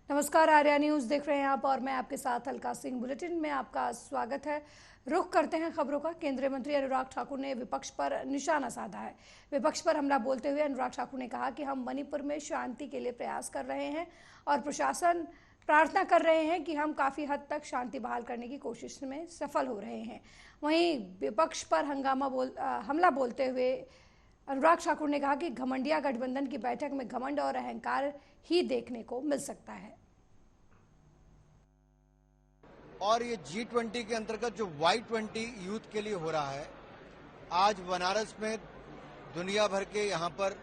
नमस्कार, आर्या न्यूज़ देख रहे हैं आप और मैं आपके साथ अलका सिंह। बुलेटिन में आपका स्वागत है। रुख करते हैं खबरों का। केंद्रीय मंत्री अनुराग ठाकुर ने विपक्ष पर निशाना साधा है। विपक्ष पर हमला बोलते हुए अनुराग ठाकुर ने कहा कि हम मणिपुर में शांति के लिए प्रयास कर रहे हैं और प्रशासन प्रार्थना कर रहे हैं कि हम काफ़ी हद तक शांति बहाल करने की कोशिश में सफल हो रहे हैं। वहीं विपक्ष पर हमला बोलते हुए अनुराग ठाकुर ने कहा कि घमंडिया गठबंधन की बैठक में घमंड और अहंकार ही देखने को मिल सकता है। और ये G20 के अंतर्गत जो Y20 यूथ के लिए हो रहा है, आज बनारस में दुनिया भर के यहाँ पर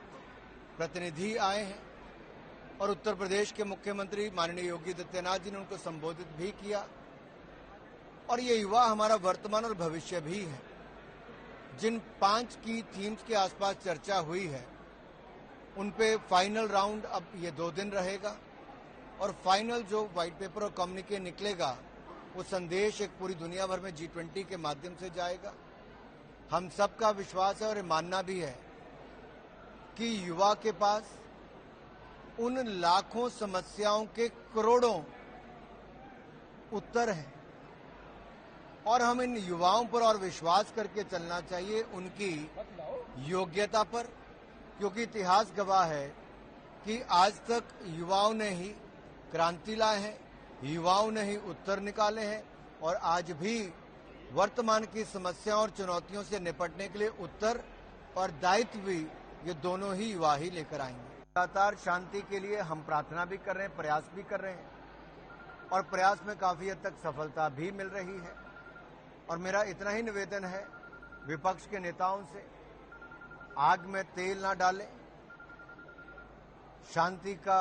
प्रतिनिधि आए हैं और उत्तर प्रदेश के मुख्यमंत्री माननीय योगी आदित्यनाथ जी ने उनको संबोधित भी किया। और ये युवा हमारा वर्तमान और भविष्य भी है। जिन 5 की थीम्स के आसपास चर्चा हुई है, उन पे फाइनल राउंड अब ये 2 दिन रहेगा और फाइनल जो व्हाइट पेपर और कम्युनिके निकलेगा, वो संदेश एक पूरी दुनिया भर में G20 के माध्यम से जाएगा। हम सबका विश्वास है और ये मानना भी है कि युवा के पास उन लाखों समस्याओं के करोड़ों उत्तर हैं और हम इन युवाओं पर और विश्वास करके चलना चाहिए, उनकी योग्यता पर, क्योंकि इतिहास गवाह है कि आज तक युवाओं ने ही क्रांति लाए हैं, युवाओं ने ही उत्तर निकाले हैं और आज भी वर्तमान की समस्याओं और चुनौतियों से निपटने के लिए उत्तर और दायित्व भी ये दोनों ही युवा ही लेकर आएंगे। लगातार शांति के लिए हम प्रार्थना भी कर रहे हैं, प्रयास भी कर रहे हैं और प्रयास में काफी हद तक सफलता भी मिल रही है। और मेरा इतना ही निवेदन है विपक्ष के नेताओं से, आग में तेल ना डालें, शांति का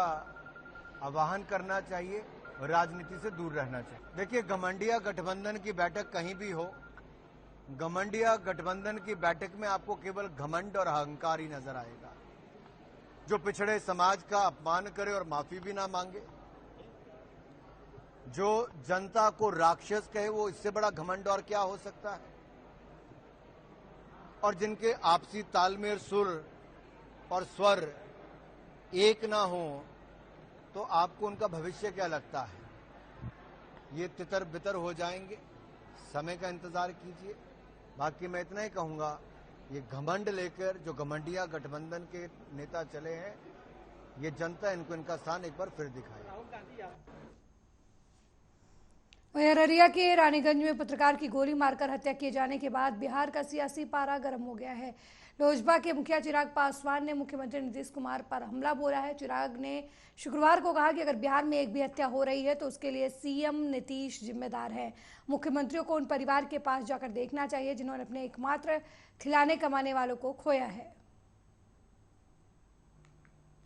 आह्वान करना चाहिए, राजनीति से दूर रहना चाहिए। देखिए, घमंडिया गठबंधन की बैठक कहीं भी हो, घमंडिया गठबंधन की बैठक में आपको केवल घमंड और अहंकार ही नजर आएगा। जो पिछड़े समाज का अपमान करे और माफी भी ना मांगे, जो जनता को राक्षस कहे, वो इससे बड़ा घमंड और क्या हो सकता है। और जिनके आपसी तालमेल, सुर और स्वर एक ना हो, तो आपको उनका भविष्य क्या लगता है? ये तितर बितर हो जाएंगे। समय का इंतजार कीजिए। बाकी मैं इतना ही कहूंगा, ये घमंड लेकर जो घमंडिया गठबंधन के नेता चले हैं, ये जनता इनको इनका स्थान एक बार फिर दिखाए। अररिया के रानीगंज में पत्रकार की गोली मारकर हत्या किए जाने के बाद बिहार का सियासी पारा गर्म हो गया है। लोजपा के मुखिया चिराग पासवान ने मुख्यमंत्री नीतीश कुमार पर हमला बोला है। चिराग ने शुक्रवार को कहा कि अगर बिहार में एक भी हत्या हो रही है तो उसके लिए सीएम नीतीश जिम्मेदार है। मुख्यमंत्रियों को उन परिवार के पास जाकर देखना चाहिए जिन्होंने अपने एकमात्र खिलाने कमाने वालों को खोया है।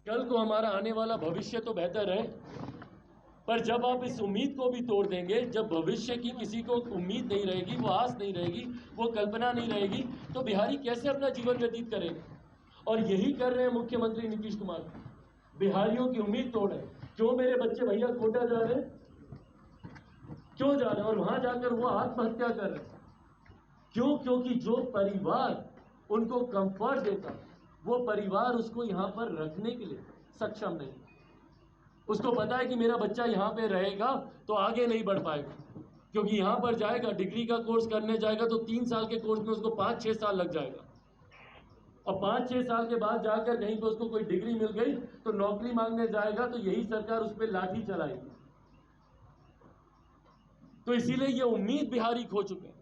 कल को हमारा आने वाला भविष्य तो बेहतर है, पर जब आप इस उम्मीद को भी तोड़ देंगे, जब भविष्य की किसी को उम्मीद नहीं रहेगी, वो आस नहीं रहेगी, वो कल्पना नहीं रहेगी, तो बिहारी कैसे अपना जीवन व्यतीत करेंगे? और यही कर रहे हैं मुख्यमंत्री नीतीश कुमार। बिहारियों की उम्मीद तोड़े। क्यों मेरे बच्चे भैया कोटा जा रहे हैं? क्यों जा रहे हैं? और वहां जाकर वो आत्महत्या कर रहे हैं। क्यों? क्योंकि जो परिवार उनको कंफर्ट देता, वो परिवार उसको यहां पर रखने के लिए सक्षम नहीं। उसको पता है कि मेरा बच्चा यहाँ पे रहेगा तो आगे नहीं बढ़ पाएगा, क्योंकि यहाँ पर जाएगा, डिग्री का कोर्स करने जाएगा तो 3 साल के कोर्स में उसको 5-6 साल लग जाएगा और 5-6 साल के बाद जाकर कहीं पे उसको कोई डिग्री मिल गई तो नौकरी मांगने जाएगा तो यही सरकार उस पर लाठी चलाएगी। तो इसीलिए ये उम्मीद बिहारी खो चुके हैं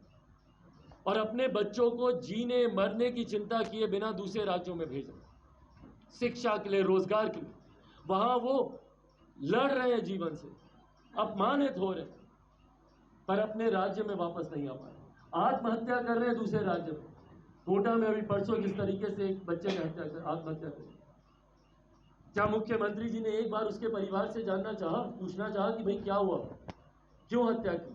और अपने बच्चों को जीने मरने की चिंता किए बिना दूसरे राज्यों में भेजा, शिक्षा के लिए, रोजगार के लिए। वहां वो लड़ रहे हैं जीवन से, अपमानित हो रहे हैं, पर अपने राज्य में वापस नहीं आ पा रहे, आत्महत्या कर रहे हैं दूसरे राज्य में। कोटा में अभी परसों किस तरीके से एक बच्चे ने आत्महत्या करी। क्या मुख्यमंत्री जी ने एक बार उसके परिवार से जानना चाहा, पूछना चाहा कि भाई क्या हुआ, क्यों हत्या की?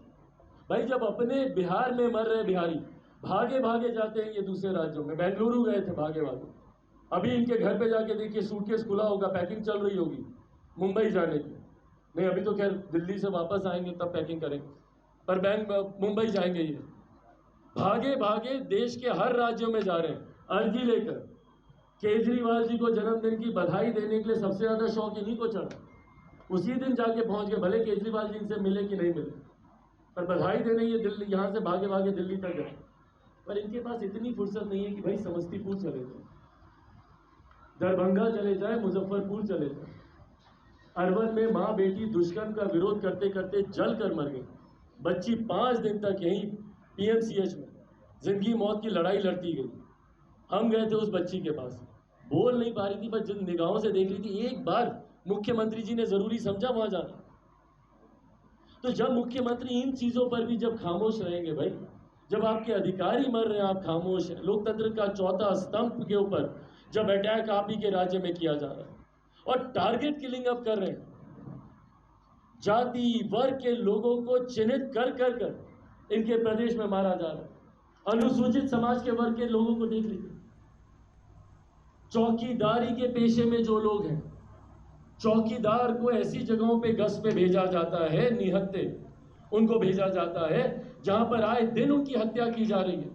भाई जब अपने बिहार में मर रहे बिहारी भागे भागे जाते हैं ये दूसरे राज्यों में, बेंगलुरु गए थे भागे भागे, अभी इनके घर पे जाके देखिए सूटकेस खुला होगा, पैकिंग चल रही होगी मुंबई जाने की। नहीं, अभी तो खैर दिल्ली से वापस आएंगे तब पैकिंग करेंगे, पर मुंबई जाएंगे। ये भागे भागे देश के हर राज्यों में जा रहे हैं अर्जी लेकर। केजरीवाल जी को जन्मदिन की बधाई देने के लिए सबसे ज्यादा शौक इन्हीं को चढ़ा। उसी दिन जाके पहुंच गए, भले केजरीवाल जी इनसे मिले कि नहीं मिले, पर बधाई देने ये दिल्ली यहाँ से भागे भागे दिल्ली तक गए। पर इनके पास इतनी फुर्सत नहीं है कि भाई समस्तीपुर चले जाए, दरभंगा चले जाए, मुजफ्फरपुर चले जाए। अरवल में माँ बेटी दुष्कर्म का विरोध करते करते जल कर मर गई। बच्ची 5 दिन तक यहीं पीएमसीएच में जिंदगी मौत की लड़ाई लड़ती गई। हम गए थे उस बच्ची के पास, बोल नहीं पा रही थी, पर जिन निगाहों से देख रही थी। एक बार मुख्यमंत्री जी ने जरूरी समझा वहां जाना। तो जब मुख्यमंत्री इन चीजों पर भी जब खामोश रहेंगे भाई, जब आपके अधिकारी मर रहे हैं आप खामोश हैं, लोकतंत्र का चौथा स्तंभ के ऊपर जब अटैक आप ही के राज्य में किया जा रहा है और टारगेट किलिंग अब कर रहे हैं, जाति वर्ग के लोगों को चिन्हित कर कर कर इनके प्रदेश में मारा जा रहा है। अनुसूचित समाज के वर्ग के लोगों को देख लीजिए, चौकीदारी के पेशे में जो लोग हैं, चौकीदार को ऐसी जगहों पे गश्त पे भेजा जाता है, निहत्थे उनको भेजा जाता है जहां पर आए दिन उनकी हत्या की जा रही है।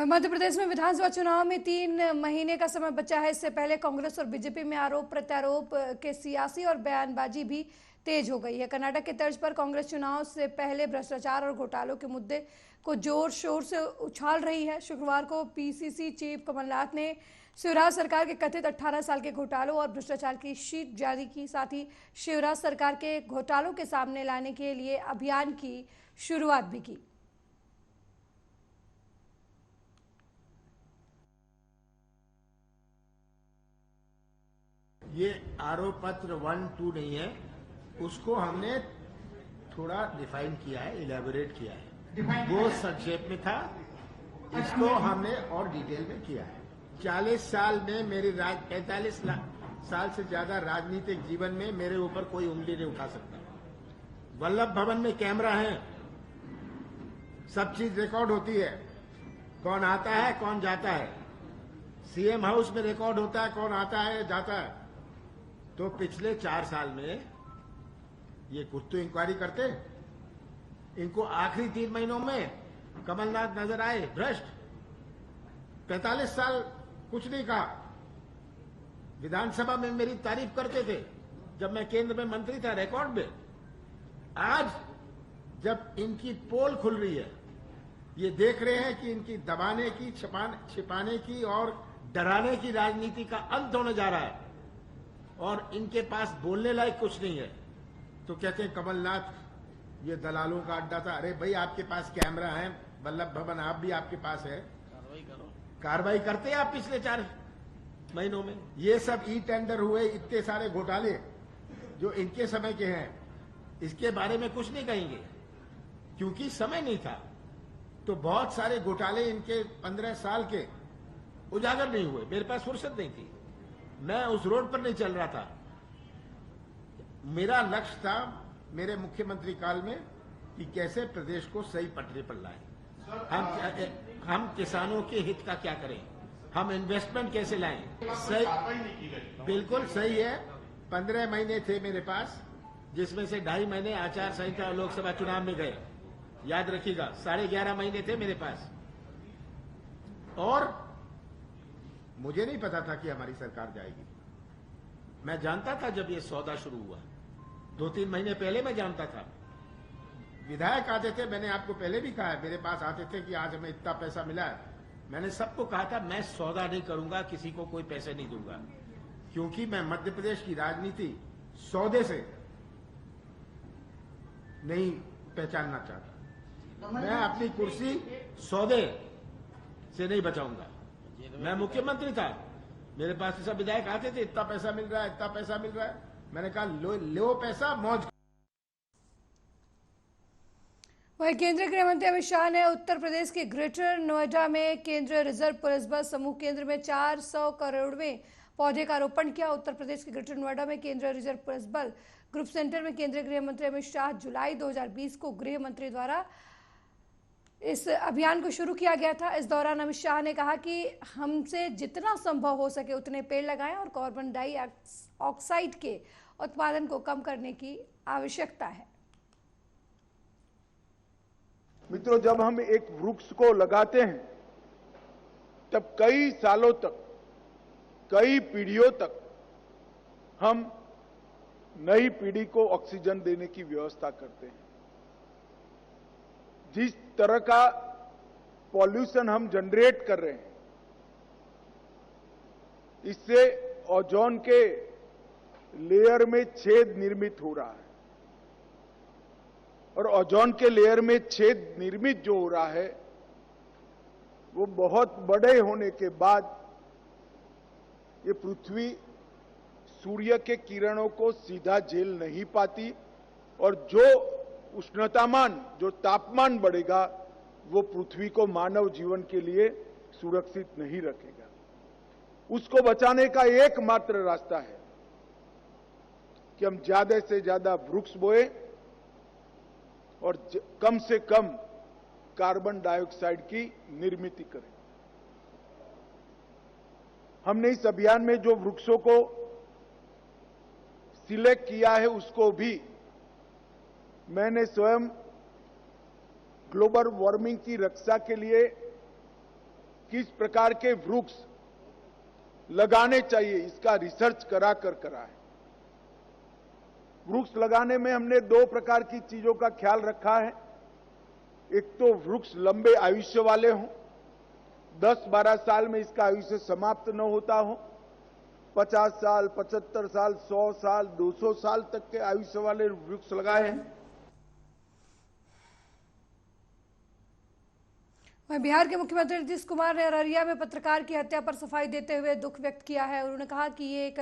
मध्य प्रदेश में विधानसभा चुनाव में 3 महीने का समय बचा है। इससे पहले कांग्रेस और बीजेपी में आरोप प्रत्यारोप के सियासी और बयानबाजी भी तेज हो गई है। कर्नाटक के तर्ज पर कांग्रेस चुनाव से पहले भ्रष्टाचार और घोटालों के मुद्दे को जोर शोर से उछाल रही है। शुक्रवार को पीसीसी चीफ कमलनाथ ने शिवराज सरकार के कथित 18 साल के घोटालों और भ्रष्टाचार की शीट जारी की। साथ ही शिवराज सरकार के घोटालों के सामने लाने के लिए अभियान की शुरुआत भी की। ये आरोप पत्र 1-2 नहीं है, उसको हमने थोड़ा डिफाइन किया है, इलेबोरेट किया है। वो संक्षेप में था, इसको हमने और डिटेल में किया है। 40 साल में मेरी 45 साल से ज्यादा राजनीतिक जीवन में मेरे ऊपर कोई उंगली नहीं उठा सकता। वल्लभ भवन में कैमरा है, सब चीज रिकॉर्ड होती है, कौन आता है कौन जाता है। सीएम हाउस में रिकॉर्ड होता है कौन आता है जाता है। तो पिछले 4 साल में ये कुछ तो इंक्वायरी करते, इनको आखिरी 3 महीनों में कमलनाथ नजर आए भ्रष्ट। 45 साल कुछ नहीं कहा, विधानसभा में मेरी तारीफ करते थे जब मैं केंद्र में मंत्री था, रिकॉर्ड में। आज जब इनकी पोल खुल रही है, ये देख रहे हैं कि इनकी दबाने की, छिपाने की और डराने की राजनीति का अंत होने जा रहा है और इनके पास बोलने लायक कुछ नहीं है, तो कहते हैं कमलनाथ ये दलालों का अड्डा था। अरे भाई, आपके पास कैमरा है, वल्लभ भवन आप भी आपके पास है, कार्रवाई करो। कार्रवाई करते हैं आप पिछले 4 महीनों में। ये सब ई टेंडर हुए, इतने सारे घोटाले जो इनके समय के हैं, इसके बारे में कुछ नहीं कहेंगे क्योंकि समय नहीं था। तो बहुत सारे घोटाले इनके 15 साल के उजागर नहीं हुए, मेरे पास फुर्सत नहीं थी, मैं उस रोड पर नहीं चल रहा था। मेरा लक्ष्य था मेरे मुख्यमंत्री काल में कि कैसे प्रदेश को सही पटरी पर लाएं, हम किसानों के हित का क्या करें, हम इन्वेस्टमेंट कैसे लाएं। सही, बिल्कुल सही है। 15 महीने थे मेरे पास, जिसमें से 2.5 महीने आचार संहिता और लोकसभा चुनाव में गए, याद रखिएगा। 11.5 महीने थे मेरे पास और मुझे नहीं पता था कि हमारी सरकार जाएगी। मैं जानता था जब ये सौदा शुरू हुआ, 2-3 महीने पहले मैं जानता था। विधायक आते थे, मैंने आपको पहले भी कहा है, मेरे पास आते थे कि आज हमें इतना पैसा मिला है। मैंने सबको कहा था मैं सौदा नहीं करूंगा, किसी को कोई पैसे नहीं दूंगा, क्योंकि मैं मध्य प्रदेश की राजनीति सौदे से नहीं पहचानना चाहता। मैं अपनी कुर्सी सौदे से नहीं बचाऊंगा। मैं मुख्यमंत्री था, मेरे पास सब विधायक आते थे, इतना पैसा मिल रहा है, इतना पैसा मिल रहा है। मैंने कहा लो पैसा, मौज। वहीं केंद्रीय गृह मंत्री अमित शाह ने उत्तर प्रदेश के ग्रेटर नोएडा में केंद्रीय रिजर्व पुलिस बल समूह केंद्र में 400 करोड़वें पौधे का रोपण किया। उत्तर प्रदेश के ग्रेटर नोएडा में केंद्रीय रिजर्व पुलिस बल ग्रुप सेंटर में केंद्रीय गृह मंत्री अमित शाह जुलाई 2020 को गृह मंत्री द्वारा इस अभियान को शुरू किया गया था। इस दौरान अमित शाह ने कहा कि हमसे जितना संभव हो सके उतने पेड़ लगाएं और कार्बन डाइऑक्साइड के उत्पादन को कम करने की आवश्यकता है। मित्रों, जब हम एक वृक्ष को लगाते हैं तब कई सालों तक, कई पीढ़ियों तक हम नई पीढ़ी को ऑक्सीजन देने की व्यवस्था करते हैं। जिस तरह का पॉल्यूशन हम जनरेट कर रहे हैं, इससे ओजोन के लेयर में छेद निर्मित हो रहा है, और ओजोन के लेयर में छेद निर्मित जो हो रहा है वो बहुत बड़े होने के बाद ये पृथ्वी सूर्य के किरणों को सीधा झेल नहीं पाती, और जो उष्णतामान, जो तापमान बढ़ेगा वो पृथ्वी को मानव जीवन के लिए सुरक्षित नहीं रखेगा। उसको बचाने का एकमात्र रास्ता है कि हम ज्यादा से ज्यादा वृक्ष बोए और कम से कम कार्बन डाइऑक्साइड की निर्मित करें। हमने इस अभियान में जो वृक्षों को सिलेक्ट किया है उसको भी मैंने स्वयं ग्लोबल वार्मिंग की रक्षा के लिए किस प्रकार के वृक्ष लगाने चाहिए इसका रिसर्च करा है। वृक्ष लगाने में हमने दो प्रकार की चीजों का ख्याल रखा है। एक तो वृक्ष लंबे आयुष्य वाले हों, 10-12 साल में इसका आयुष्य समाप्त न होता हो, 50 साल, 75 साल, 100 साल, 200 साल तक के आयुष्य वाले वृक्ष लगाए हैं। वहीं बिहार के मुख्यमंत्री नीतीश कुमार ने अररिया में पत्रकार की हत्या पर सफाई देते हुए दुख व्यक्त किया है। उन्होंने कहा कि ये एक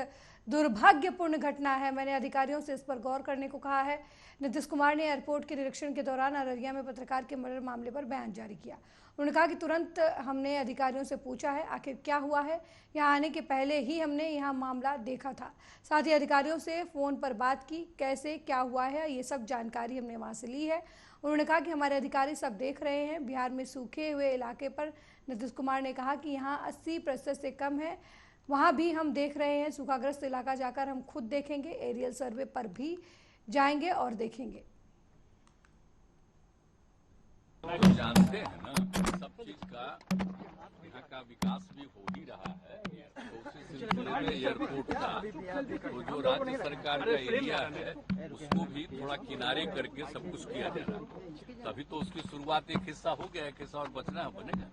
दुर्भाग्यपूर्ण घटना है। मैंने अधिकारियों से इस पर गौर करने को कहा है। नीतीश कुमार ने एयरपोर्ट के निरीक्षण के दौरान अररिया में पत्रकार के मर्डर मामले पर बयान जारी किया। उन्होंने कहा कि तुरंत हमने अधिकारियों से पूछा है आखिर क्या हुआ है। यहाँ आने के पहले ही हमने यहाँ मामला देखा था। साथ ही अधिकारियों से फोन पर बात की, कैसे क्या हुआ है, ये सब जानकारी हमने वहाँ से ली है। उन्होंने कहा कि हमारे अधिकारी सब देख रहे हैं। बिहार में सूखे हुए इलाके पर नीतीश कुमार ने कहा कि यहाँ 80% से कम है, वहाँ भी हम देख रहे हैं। सूखाग्रस्त इलाका जाकर हम खुद देखेंगे, एरियल सर्वे पर भी जाएंगे और देखेंगे। तो जानते हैं ना, सब चीज का यहाँ का विकास भी हो ही रहा है। तो उसी सिलसिले में एयरपोर्ट का तो जो राज्य सरकार का एरिया है उसको भी थोड़ा किनारे करके सब कुछ किया जा रहा है। तभी तो उसकी शुरुआत एक हिस्सा हो गया, एक हिस्सा और बचना बनेगा।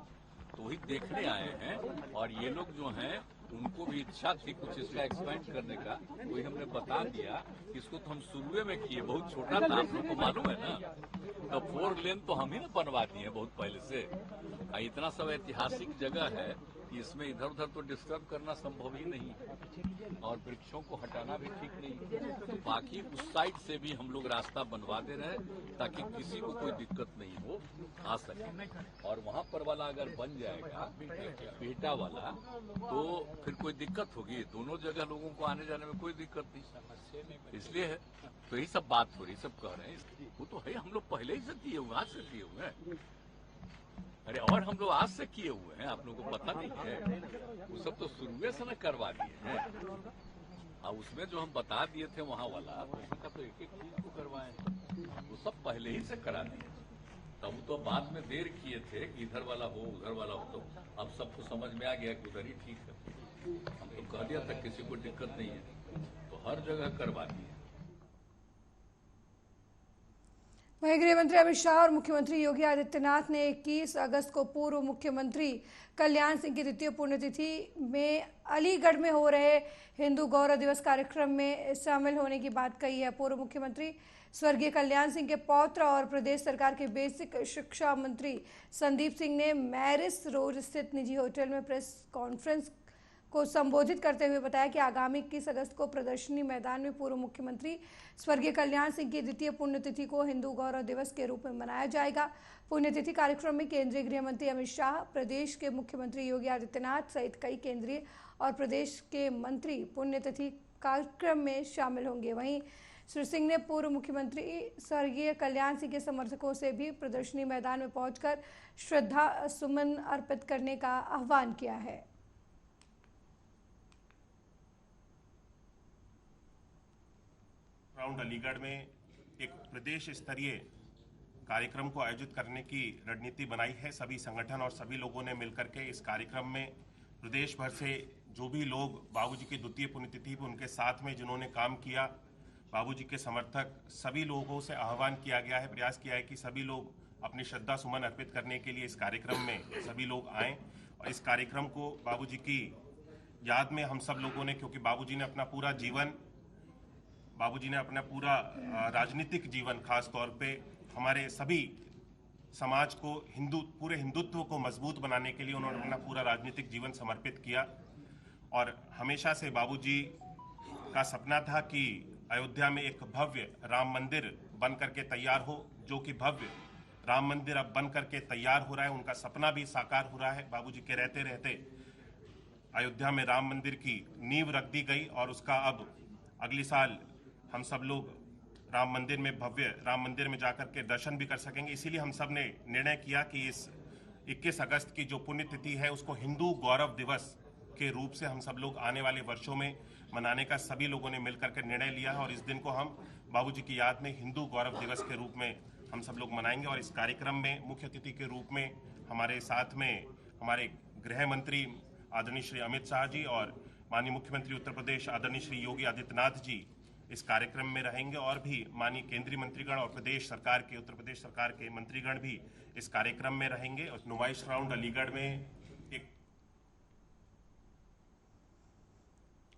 तो वही देखने आए हैं, और ये लोग जो हैं उनको भी इच्छा थी कुछ इसका एक्सपेंड करने का। कोई हमने बता दिया कि इसको तो हम शुरू में किए, बहुत छोटा था, आप लोग को मालूम है ना। तो 4 लेन तो हम ही ना बनवा दिए बहुत पहले से। इतना सब ऐतिहासिक जगह है कि इसमें इधर उधर तो डिस्टर्ब करना संभव ही नहीं है, और वृक्षों को हटाना भी ठीक नहीं। तो बाकी उस साइड से भी हम लोग रास्ता बनवा दे रहे हैं ताकि किसी को कोई दिक्कत नहीं हो आ सके। और वहां पर वाला अगर बन जाएगा बिहटा वाला तो फिर कोई दिक्कत होगी। दोनों जगह लोगों को आने जाने में कोई दिक्कत नहीं, इसलिए है। तो यही सब बात हो रही, सब कह रहे हैं। वो तो है, हम लोग पहले ही से किए हुए, आज से किए हुए हैं। अरे और हम लोग आज से किए हुए हैं, आप लोगों को पता नहीं है। वो सब तो शुरू से न करवा दिए हैं। और उसमें जो हम बता दिए थे वहां वाला, उसका तो एक एक चीज को करवाए, वो सब पहले ही से करा दिए। तब तो बाद में देर किए थे कि इधर वाला हो उधर वाला हो। तो अब सबको समझ में आ गया कि उधर ही ठीक है। हम तो कह दिया था किसी को दिक्कत नहीं है, तो हर जगह करवा दिए। वहीं गृह मंत्री अमित शाह और मुख्यमंत्री योगी आदित्यनाथ ने 21 अगस्त को पूर्व मुख्यमंत्री कल्याण सिंह की द्वितीय पुण्यतिथि में अलीगढ़ में हो रहे हिंदू गौरव दिवस कार्यक्रम में शामिल होने की बात कही है। पूर्व मुख्यमंत्री स्वर्गीय कल्याण सिंह के पौत्र और प्रदेश सरकार के बेसिक शिक्षा मंत्री संदीप सिंह ने मैरिस रोड स्थित निजी होटल में प्रेस कॉन्फ्रेंस को संबोधित करते हुए बताया कि आगामी 21 अगस्त को प्रदर्शनी मैदान में पूर्व मुख्यमंत्री स्वर्गीय कल्याण सिंह की द्वितीय पुण्यतिथि को हिंदू गौरव दिवस के रूप में मनाया जाएगा। पुण्यतिथि कार्यक्रम में केंद्रीय गृह मंत्री अमित शाह, प्रदेश के मुख्यमंत्री योगी आदित्यनाथ सहित कई केंद्रीय और प्रदेश के मंत्री पुण्यतिथि कार्यक्रम में शामिल होंगे। वहीं श्री सिंह ने पूर्व मुख्यमंत्री स्वर्गीय कल्याण सिंह के समर्थकों से भी प्रदर्शनी मैदान में पहुंचकर श्रद्धा सुमन अर्पित करने का आह्वान किया है। राउंड अलीगढ़ में एक प्रदेश स्तरीय कार्यक्रम को आयोजित करने की रणनीति बनाई है। सभी संगठन और सभी लोगों ने मिलकर के इस कार्यक्रम में प्रदेश भर से जो भी लोग बाबूजी की द्वितीय पुण्यतिथि पर उनके साथ में जिन्होंने काम किया, बाबूजी के समर्थक सभी लोगों से आह्वान किया गया है, प्रयास किया है कि सभी लोग अपनी श्रद्धा सुमन अर्पित करने के लिए इस कार्यक्रम में सभी लोग आएं। और इस कार्यक्रम को बाबूजी की याद में हम सब लोगों ने, क्योंकि बाबूजी ने अपना पूरा राजनीतिक जीवन, खास तौर पे हमारे सभी समाज को, पूरे हिंदुत्व को मजबूत बनाने के लिए उन्होंने अपना पूरा राजनीतिक जीवन समर्पित किया। और हमेशा से बाबूजी का सपना था कि अयोध्या में एक भव्य राम मंदिर बन करके तैयार हो, जो कि भव्य राम मंदिर अब बन करके तैयार हो रहा है। उनका सपना भी साकार हो रहा है। बाबूजी के रहते रहते अयोध्या में राम मंदिर की नींव रख दी गई और उसका अब अगले साल हम सब लोग भव्य राम मंदिर में जाकर के दर्शन भी कर सकेंगे। इसीलिए हम सब ने निर्णय किया कि इस 21 अगस्त की जो पुण्यतिथि है उसको हिंदू गौरव दिवस के रूप से हम सब लोग आने वाले वर्षों में मनाने का सभी लोगों ने मिलकर के निर्णय लिया है। और इस दिन को हम बाबूजी की याद में हिंदू गौरव दिवस के रूप में हम सब लोग मनाएंगे। और इस कार्यक्रम में मुख्य अतिथि के रूप में हमारे साथ में हमारे गृह मंत्री आदरणीय श्री अमित शाह जी और माननीय मुख्यमंत्री उत्तर प्रदेश आदरणीय श्री योगी आदित्यनाथ जी इस कार्यक्रम में रहेंगे। और भी माननीय केंद्रीय मंत्रीगण और उत्तर प्रदेश सरकार के मंत्रीगण भी इस कार्यक्रम में रहेंगे। और नुमाइश राउंड अलीगढ़ में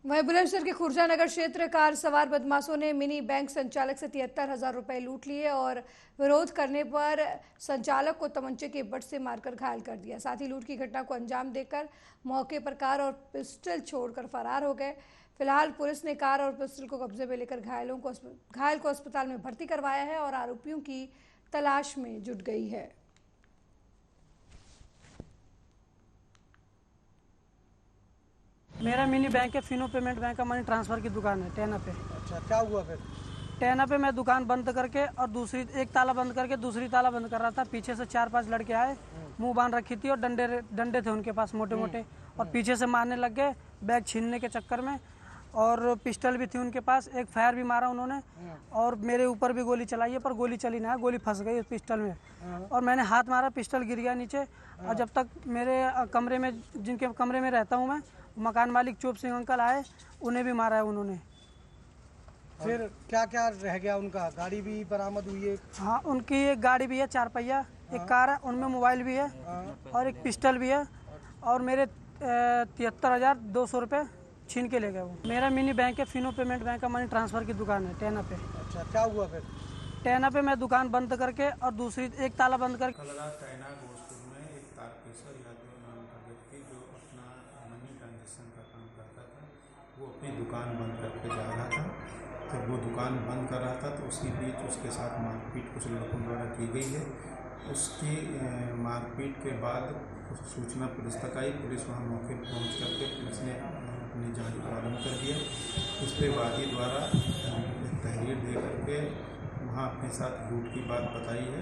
वहीं बुलंदशहर के खुर्जा नगर क्षेत्र कार सवार बदमाशों ने मिनी बैंक संचालक से 73,000 रुपए लूट लिए और विरोध करने पर संचालक को तमंचे के बट से मारकर घायल कर दिया। साथ ही लूट की घटना को अंजाम देकर मौके पर कार और पिस्टल छोड़कर फरार हो गए। फिलहाल पुलिस ने कार और पिस्टल को कब्जे में लेकर घायल को अस्पताल में भर्ती करवाया है और आरोपियों की तलाश में जुट गई है। मेरा मिनी बैंक है, फिनो पेमेंट बैंक का मनी ट्रांसफर की दुकान है टैना पे। अच्छा, क्या हुआ फिर? टैना पे मैं दुकान बंद करके और एक ताला बंद करके दूसरी ताला बंद कर रहा था। पीछे से 4-5 लड़के आए, मुंह बांध रखी थी और डंडे थे उनके पास मोटे मोटे, और पीछे से मारने लग गए बैग छीनने के चक्कर में। और पिस्टल भी थी उनके पास, एक फायर भी मारा उन्होंने और मेरे ऊपर भी गोली चलाई है, पर गोली चली ना, गोली फंस गई उस पिस्टल में और मैंने हाथ मारा, पिस्टल गिर गया नीचे। और जब तक मेरे कमरे में, जिनके कमरे में रहता हूँ मैं, मकान मालिक चोप सिंह अंकल आए, उन्हें भी मारा है उन्होंने। फिर क्या क्या रह गया उनका? गाड़ी भी बरामद हुई है? हाँ, उनकी एक गाड़ी भी है 4 पहिया, एक कार है, उनमें मोबाइल भी है और एक पिस्टल भी है। और मेरे 73,200 रुपये छीन के ले गए वो। मेरा मिनी बैंक है, फिनो पेमेंट बैंक का मनी ट्रांसफर की दुकान है टैना पे। अच्छा, क्या हुआ फिर? टैना पे मैं दुकान बंद करके और एक ताला बंद करके टैना गोरखपुर में एक तारकेश्वर यादव नाम का व्यक्ति जो अपना मनी ट्रांजेक्शन का काम करता था, वो अपनी दुकान बंद करके जा रहा था। जब वो दुकान बंद कर रहा था तो उसी बीच उसके साथ मारपीट कुछ लोगों द्वारा की गई है। उसकी मारपीट के बाद सूचना पुलिस तक आई। पुलिस वहाँ मौके पर पहुँच करके पुलिस ने अपनी जांच प्रारंभ कर दिया। उस पर वादी द्वारा तहरीर दे करके वहाँ अपने साथ लूट की बात बताई है,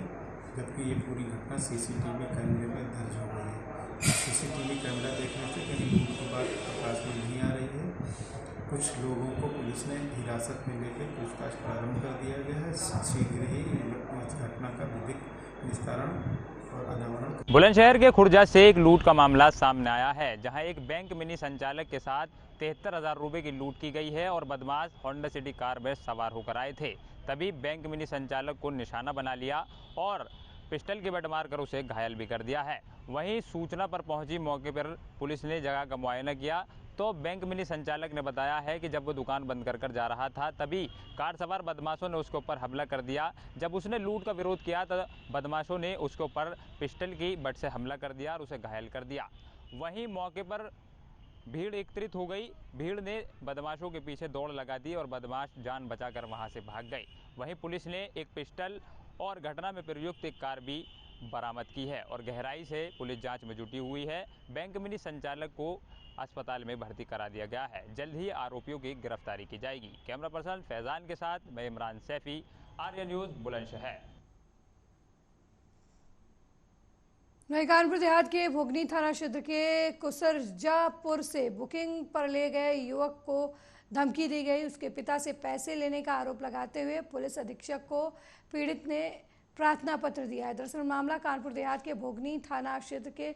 जबकि ये पूरी घटना सीसीटीवी कैमरे में दर्ज हो गई है। सीसीटीवी कैमरा देखने से कहीं लूट की बात प्रकाश में नहीं आ रही है। कुछ लोगों को पुलिस ने हिरासत में लेकर पूछताछ प्रारंभ कर दिया गया है। शीघ्र ही इस घटना का विधिक निस्तारण और अनावरण। बुलंदशहर के खुर्जा से एक लूट का मामला सामने आया है, जहां एक बैंक मिनी संचालक के साथ 73,000 रुपये की लूट की गई है और बदमाश होंडा सिटी कार में सवार होकर आए थे। तभी बैंक मिनी संचालक को निशाना बना लिया और पिस्टल की बट मारकर उसे घायल भी कर दिया है। वहीं सूचना पर पहुंची मौके पर पुलिस ने जगह का मुआयना किया तो बैंक मिनी संचालक ने बताया है कि जब वो दुकान बंद कर जा रहा था तभी कार सवार बदमाशों ने उसके ऊपर हमला कर दिया। जब उसने लूट का विरोध किया तो बदमाशों ने उसके ऊपर पिस्टल की बट से हमला कर दिया और उसे घायल कर दिया। वहीं मौके पर भीड़ एकत्रित हो गई। भीड़ ने बदमाशों के पीछे दौड़ लगा दी और बदमाश जान बचाकर वहां से भाग गए। वहीं पुलिस ने एक पिस्टल और घटना में प्रयुक्त एक कार भी बरामद की है और गहराई से पुलिस जांच में जुटी हुई है। बैंक मिनी संचालक को अस्पताल में भर्ती करा दिया गया है। जल्द ही आरोपियों की गिरफ्तारी की जाएगी। कैमरा पर्सन फैजान के साथ मैं इमरान सैफी, आर्या न्यूज़, बुलंदशहर। वहीं कानपुर देहात के भोगनी थाना क्षेत्र के कुसरजापुर से बुकिंग पर ले गए युवक को धमकी दी गई। उसके पिता से पैसे लेने का आरोप लगाते हुए पुलिस अधीक्षक को पीड़ित ने प्रार्थना पत्र दिया है। दरअसल मामला कानपुर देहात के भोगनी थाना क्षेत्र के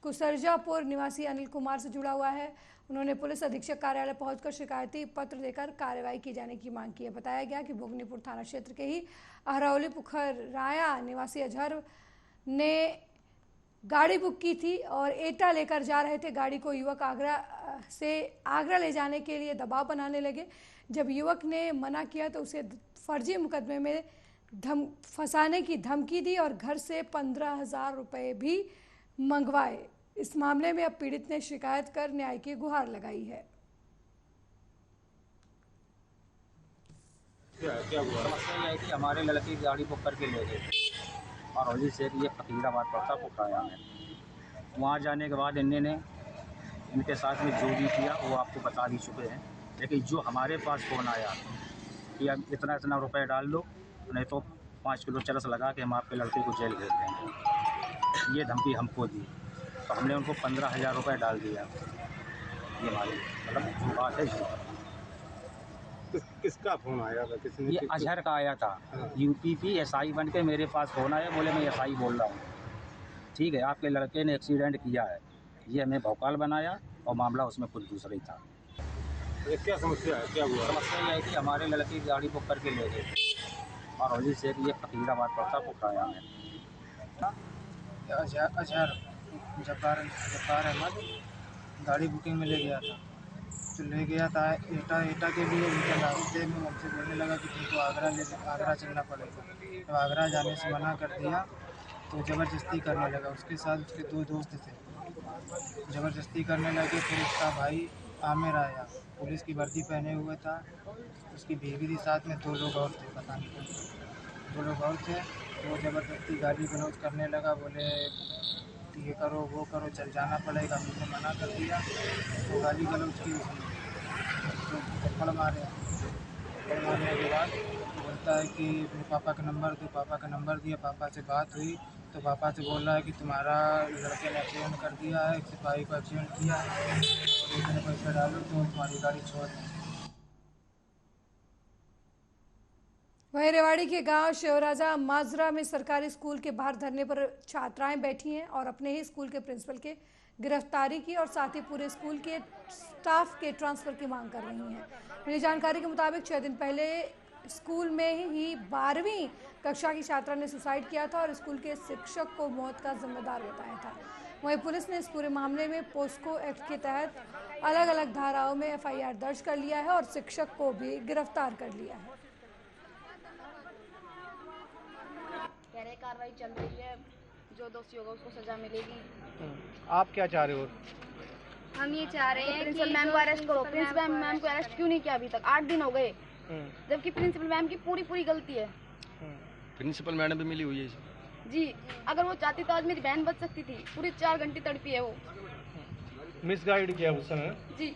कुसरजापुर निवासी अनिल कुमार से जुड़ा हुआ है। उन्होंने पुलिस अधीक्षक कार्यालय पहुंचकर शिकायती पत्र देकर कार्रवाई की जाने की मांग की है। बताया गया कि भोगनीपुर थाना क्षेत्र के ही अहरौली पुखराया निवासी अजहर ने गाड़ी बुक की थी और एटा लेकर जा रहे थे। गाड़ी को युवक आगरा ले जाने के लिए दबाव बनाने लगे। जब युवक ने मना किया तो उसे फर्जी मुकदमे में फंसाने की धमकी दी और घर से 15,000 रुपये भी मंगवाए। इस मामले में अब पीड़ित ने शिकायत कर न्याय की गुहार लगाई है। क्या हुआ? समस्या है कि हमारे लड़के गाड़ी बुक करके ले गए और होली से ये फकीराबाद पड़ता पुखराया में। वहाँ जाने के बाद इनके साथ में जो भी किया वो आपको बता भी चुके हैं, लेकिन जो हमारे पास फ़ोन आया कि अब इतना रुपए डाल दो, नहीं तो 5 किलो चरस लगा के हम आपके लड़के को जेल भेज देंगे, ये धमकी हमको दी। तो हमने उनको 15,000 रुपये डाल दिया। ये हमारी मतलब जो बात है। किसका फोन आया था? किसने? ये अजहर का आया था। यूपी SI बन के मेरे पास फ़ोन आया, बोले मैं SI बोल रहा हूँ, ठीक है आपके लड़के ने एक्सीडेंट किया है। ये हमें भौकाल बनाया और मामला उसमें कुछ दूसरा ही था। ये क्या समस्या है? क्या हुआ? समस्या ये है कि हमारे लड़के की गाड़ी बुक करके ले गए और होली से ये फकीराबाद पड़ता पुखराया में। अजहर जब्बार अहमद गाड़ी बुकिंग में ले गया था, तो ले गया था एटा के लिए निकला। उससे हमसे बोलने लगा कि तुमको आगरा चलना पड़ेगा। तो आगरा जाने से मना कर दिया तो ज़बरदस्ती करने लगा। उसके साथ उसके 2 दोस्त थे, ज़बरदस्ती करने लगे। फिर उसका भाई आमिर आया, पुलिस की वर्दी पहने हुए था। उसकी बीवी थी साथ में, 2 लोग और थे, पता नहीं 2 लोग और थे। तो वो ज़बरदस्ती गाली गलौज करने लगा, बोले ये करो वो करो, चल जाना पड़ेगा। हमने मना कर दिया तो गाली गलौज की उसने, तो थप्पड़ मारे। थप्पड़ मारने के बाद बोलता है कि अपने पापा का नंबर दो। पापा का नंबर दिया, पापा से बात हुई तो पापा से बोल रहा है कि तुम्हारा लड़के ने एक्सीडेंट कर दिया है, सिपाही को एक्सीडेंट किया है और इतने पैसे डालो तो तुम्हारी गाड़ी छोड़ दें। वहीं रेवाड़ी के गांव शिवराजा माजरा में सरकारी स्कूल के बाहर धरने पर छात्राएं बैठी हैं और अपने ही स्कूल के प्रिंसिपल के गिरफ्तारी की और साथ ही पूरे स्कूल के स्टाफ के ट्रांसफर की मांग कर रही हैं। मिली जानकारी के मुताबिक 6 दिन पहले स्कूल में ही 12वीं कक्षा की छात्रा ने सुसाइड किया था और स्कूल के शिक्षक को मौत का जिम्मेदार बताया था। वहीं पुलिस ने इस पूरे मामले में पोस्को एक्ट के तहत अलग अलग धाराओं में FIR दर्ज कर लिया है और शिक्षक को भी गिरफ्तार कर लिया है। कार्रवाई चल रही है, जो दोषी होगा उसको सजा मिलेगी। आप क्या चाह रहे हो? हम ये चाह रहे हैं कि मैम को अरेस्ट करो। प्रिंसिपल मैम को अरेस्ट क्यों नहीं किया अभी तक? 8 दिन हो गए, जबकि प्रिंसिपल मैम की पूरी गलती है। प्रिंसिपल मैडम भी मिली हुई है जी। अगर वो चाहती तो आज मेरी बहन बच सकती थी। पूरी 4 घंटे तड़पी है वो। मिसगाइड किया उस समय? जी।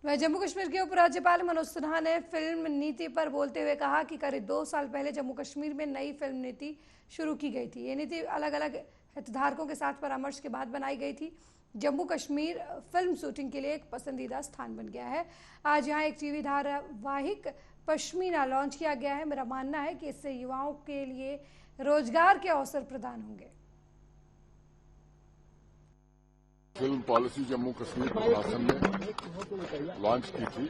वह जम्मू कश्मीर के उपराज्यपाल मनोज सिन्हा ने फिल्म नीति पर बोलते हुए कहा कि करीब 2 साल पहले जम्मू कश्मीर में नई फिल्म नीति शुरू की गई थी। ये नीति अलग अलग हितधारकों के साथ परामर्श के बाद बनाई गई थी। जम्मू कश्मीर फिल्म शूटिंग के लिए एक पसंदीदा स्थान बन गया है। आज यहाँ एक TV धारावाहिक पश्मीना लॉन्च किया गया है। मेरा मानना है कि इससे युवाओं के लिए रोजगार के अवसर प्रदान होंगे। फिल्म पॉलिसी जम्मू कश्मीर प्रशासन ने लॉन्च की थी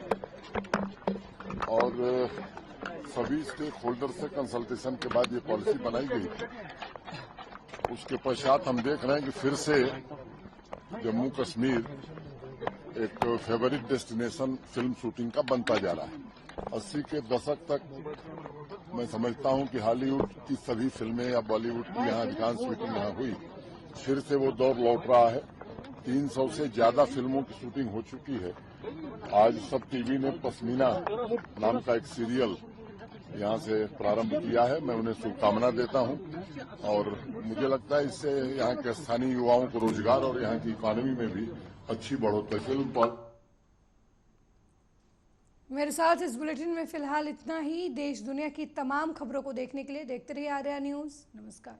और सभी स्टेक होल्डर से कंसल्टेशन के बाद ये पॉलिसी बनाई गई थी। उसके पश्चात हम देख रहे हैं कि फिर से जम्मू कश्मीर एक फेवरेट डेस्टिनेशन फिल्म शूटिंग का बनता जा रहा है। 80 के दशक तक मैं समझता हूं कि हॉलीवुड की सभी फिल्में या बॉलीवुड की यहाँ अधिकांश शूटिंग यहाँ हुई। फिर से वो दौर लौट रहा है। 300 से ज्यादा फिल्मों की शूटिंग हो चुकी है। आज सब टीवी ने पश्मीना नाम का एक सीरियल यहाँ से प्रारंभ किया है। मैं उन्हें शुभकामना देता हूँ और मुझे लगता है इससे यहाँ के स्थानीय युवाओं को रोजगार और यहाँ की इकोनॉमी में भी अच्छी बढ़ोतरी। फिल्म पर मेरे साथ इस बुलेटिन में फिलहाल इतना ही। देश दुनिया की तमाम खबरों को देखने के लिए देखते रहिए आर्या न्यूज़। नमस्कार।